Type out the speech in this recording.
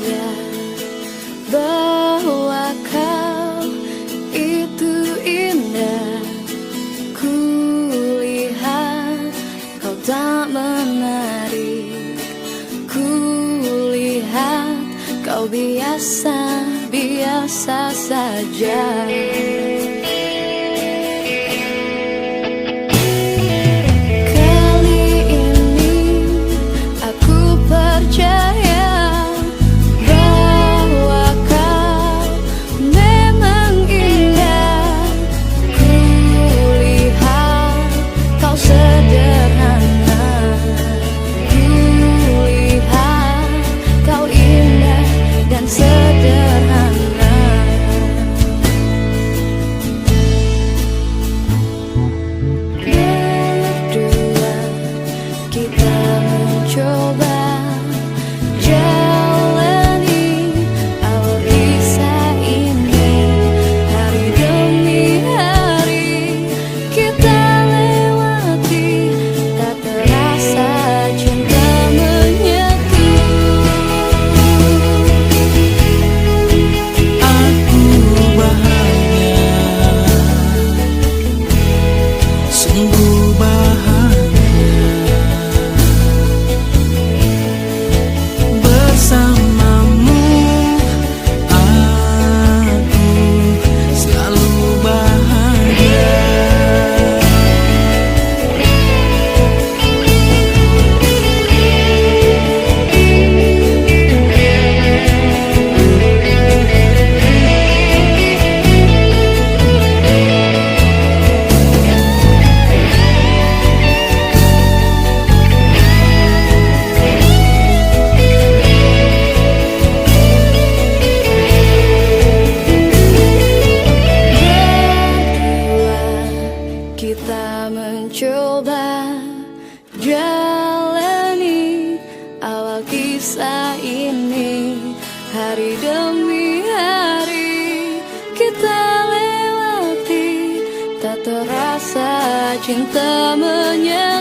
ingat bahwa kau itu indah. Kulihat kau tak menarik, kulihat kau biasa-biasa saja. Kali ini aku percaya bahwa kau memang indah. Kulihat kau sederhana, kulihat kau indah dan sederhana. Berdua kita mencoba jalani awal kisah ini. Hari demi hari kita lewati, tak terasa cinta menyatu. Aku bahagia, sungguh bahagia bersamamu. Aku selalu bahagia. Berdua kita mencoba jalani awal kisah ini. Hari demi hari kita lewati, tak terasa cinta menyatu.